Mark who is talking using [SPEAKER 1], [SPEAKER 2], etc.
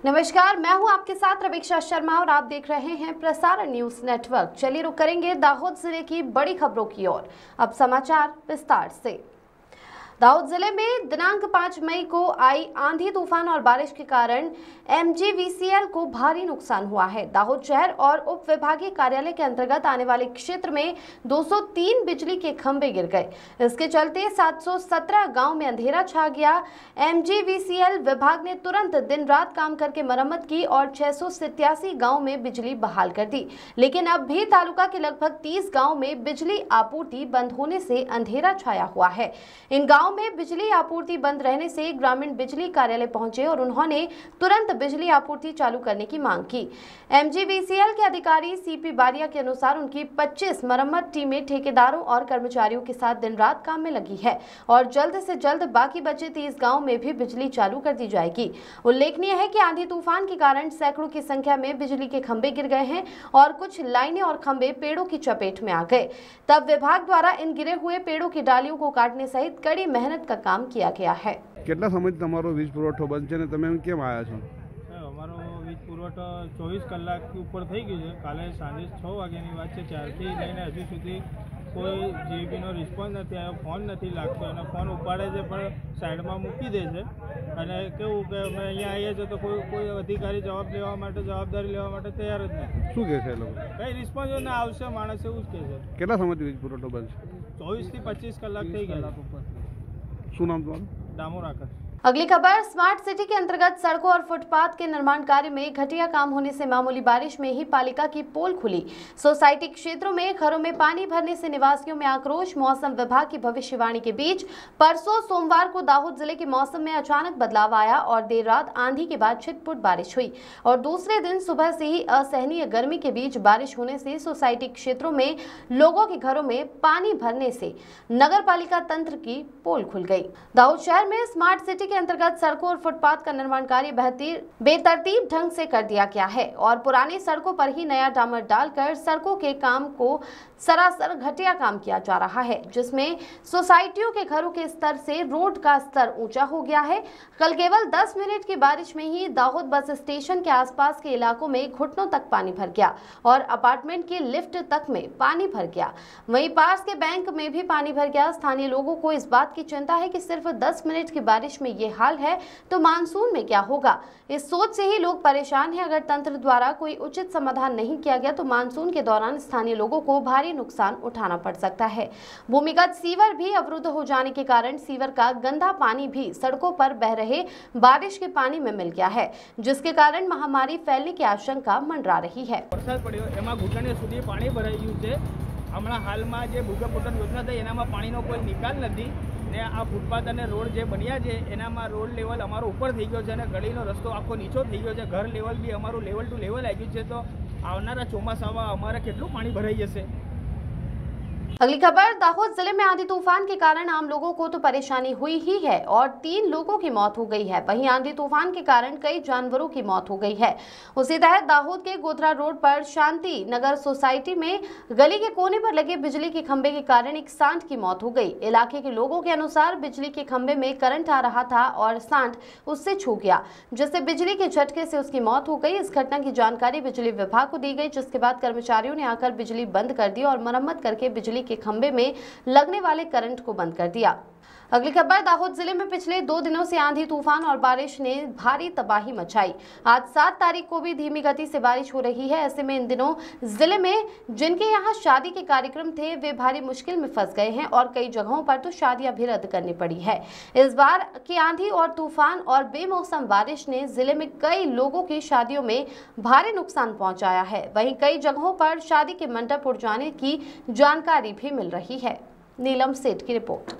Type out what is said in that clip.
[SPEAKER 1] नमस्कार, मैं हूं आपके साथ रवीक्षा शर्मा और आप देख रहे हैं प्रसारण न्यूज नेटवर्क। चलिए रुक करेंगे दाहोद जिले की बड़ी खबरों की ओर। अब समाचार विस्तार से। दाहोद जिले में दिनांक 5 मई को आई आंधी तूफान और बारिश के कारण MGVCL को भारी नुकसान हुआ है। दाहोद शहर और उप विभागीय कार्यालय के अंतर्गत आने वाले क्षेत्र में 203 बिजली के खंभे गिर गए। इसके चलते 717 गांव में अंधेरा छा गया। MGVCL विभाग ने तुरंत दिन रात काम करके मरम्मत की और 687 गांव में बिजली बहाल कर दी, लेकिन अब भी तालुका के लगभग 30 गांव में बिजली आपूर्ति बंद होने से अंधेरा छाया हुआ है। इन गांव में बिजली आपूर्ति बंद रहने से ग्रामीण बिजली कार्यालय पहुंचे और उन्होंने तुरंत बिजली आपूर्ति चालू करने की मांग की। MGVCL के अधिकारी CP बारिया के अनुसार उनकी 25 मरम्मत टीमें ठेकेदारों और कर्मचारियों के साथ दिन रात काम में लगी है और जल्द से जल्द बाकी बचे 30 गांव में भी बिजली चालू कर दी जाएगी। उल्लेखनीय है कि आंधी तूफान के कारण सैकड़ों की संख्या में बिजली के खंभे गिर गए हैं और कुछ लाइनें और खंभे पेड़ों की चपेट में आ गए। तब विभाग द्वारा इन गिरे हुए पेड़ों की डालियों को काटने सहित कड़ी मेहनत का काम किया गया है।
[SPEAKER 2] કેટલા સમયથી તમારો વીજ પુરવઠો બંધ છે ને તમે કેમ આવ્યા છો?
[SPEAKER 3] અમારો વીજ પુરવઠો 24 કલાક ઉપર થઈ ગયું છે। કાલે સાંજે 6 વાગ્યાની વાત છે, ત્યારથી લઈને હજુ સુધી કોઈ GEBનો રિસ્પોન્સ નથી આવ્યો, ફોન નથી લાગતો અને ફોન ઉપાડે છે પણ સાઈડમાં મૂકી દે છે અને કેવું કે અમે અહીંયા આવીએ છીએ તો કોઈ અધિકારી જવાબદારી લેવા માટે તૈયાર જ નથી।
[SPEAKER 2] શું કહે છે એ લોકો?
[SPEAKER 3] કંઈ રિસ્પોન્સ ના આવશે, માણસ એવું જ કહે છે।
[SPEAKER 2] કેટલા સમયથી વીજ પુરવઠો બંધ છે?
[SPEAKER 3] 24 થી 25 કલાક થઈ ગયા।
[SPEAKER 2] શું નામ તમારું?
[SPEAKER 3] દામોર આકાશ।
[SPEAKER 1] अगली खबर, स्मार्ट सिटी के अंतर्गत सड़कों और फुटपाथ के निर्माण कार्य में घटिया काम होने से मामूली बारिश में ही पालिका की पोल खुली। सोसाइटी क्षेत्रों में घरों में पानी भरने से निवासियों में आक्रोश। मौसम विभाग की भविष्यवाणी के बीच परसों सोमवार को दाहोद जिले के मौसम में अचानक बदलाव आया और देर रात आंधी के बाद छिटपुट बारिश हुई और दूसरे दिन सुबह से ही असहनीय गर्मी के बीच बारिश होने से सोसाइटी क्षेत्रों में लोगों के घरों में पानी भरने से नगर पालिका तंत्र की पोल खुल गई। दाहोद शहर में स्मार्ट सिटी के अंतर्गत सड़कों और फुटपाथ का निर्माण कार्य बेतरतीब ढंग से कर दिया गया है और पुरानी सड़कों पर ही नया डामर डालकर सड़कों के काम को सरासर घटिया काम किया जा रहा है, जिसमें सोसाइटियों के घरों के स्तर से रोड का स्तर ऊंचा हो गया है। कल केवल 10 मिनट की बारिश में ही दाहोद बस स्टेशन के आसपास के इलाकों में घुटनों तक पानी भर गया और अपार्टमेंट की लिफ्ट तक में पानी भर गया। वहीं पास के बैंक में भी पानी भर गया। स्थानीय लोगों को इस बात की चिंता है कि सिर्फ 10 मिनट की बारिश में ये हाल है तो मानसून में क्या होगा। इस सोच से ही लोग परेशान हैं। अगर तंत्र द्वारा कोई उचित समाधान नहीं किया गया तो मानसून के दौरान स्थानीय लोगों को भारी नुकसान उठाना पड़ सकता है। भूमिगत सीवर भी अवरुद्ध हो जाने के कारण सीवर का गंदा पानी भी सड़कों पर बह रहे बारिश के पानी में मिल गया है, जिसके कारण महामारी फैलने की आशंका मंडरा रही है।
[SPEAKER 3] वरसाद पड्यो एमां घूंटणे सुधी पाणी भराई गयुं छे। हमणां हालमां जे भूगर्भपोषण योजना थई एनामां पाणीनो कोई निकाल नथी ने आ फूटपाथ अने रोड जे बन्या छे एनामां रोड लेवल अमारो ऊपर थई गयो छे अने गलीनो रस्तो आखो नीचो थई गयो छे। घर लेवल बी अमारो लेवल टू लेवल आई गयुं छे, तो आवनारा ચોમાસામાં अमारे केटલું पाणी भराई जशे।
[SPEAKER 1] अगली खबर, दाहोद जिले में आंधी तूफान के कारण आम लोगों को तो परेशानी हुई ही है और 3 लोगों की मौत हो गई है। वहीं आंधी तूफान के कारण कई जानवरों की मौत हो गई है। उसी तहत दाहोद के गोधरा रोड पर शांति नगर सोसाइटी में गली के कोने पर लगे बिजली के खंभे के कारण एक सांड की मौत हो गई। इलाके के लोगों के अनुसार बिजली के खंभे में करंट आ रहा था और सांड उससे छू गया, जिससे बिजली के झटके से उसकी मौत हो गई। इस घटना की जानकारी बिजली विभाग को दी गई, जिसके बाद कर्मचारियों ने आकर बिजली बंद कर दी और मरम्मत करके बिजली के खंभे में लगने वाले करंट को बंद कर दिया। अगली खबर, दाहोद जिले में पिछले 2 दिनों से आंधी तूफान और बारिश ने भारी तबाही मचाई। आज 7 तारीख को भी धीमी गति से बारिश हो रही है। ऐसे में इन दिनों जिले में जिनके यहाँ शादी के कार्यक्रम थे वे भारी मुश्किल में फंस गए हैं और कई जगहों पर तो शादियां भी रद्द करनी पड़ी है। इस बार की आंधी और तूफान और बेमौसम बारिश ने जिले में कई लोगों की शादियों में भारी नुकसान पहुंचाया है। वहीं कई जगहों पर शादी के मंडप उड़ जाने की जानकारी भी मिल रही है। नीलम सेठ की रिपोर्ट।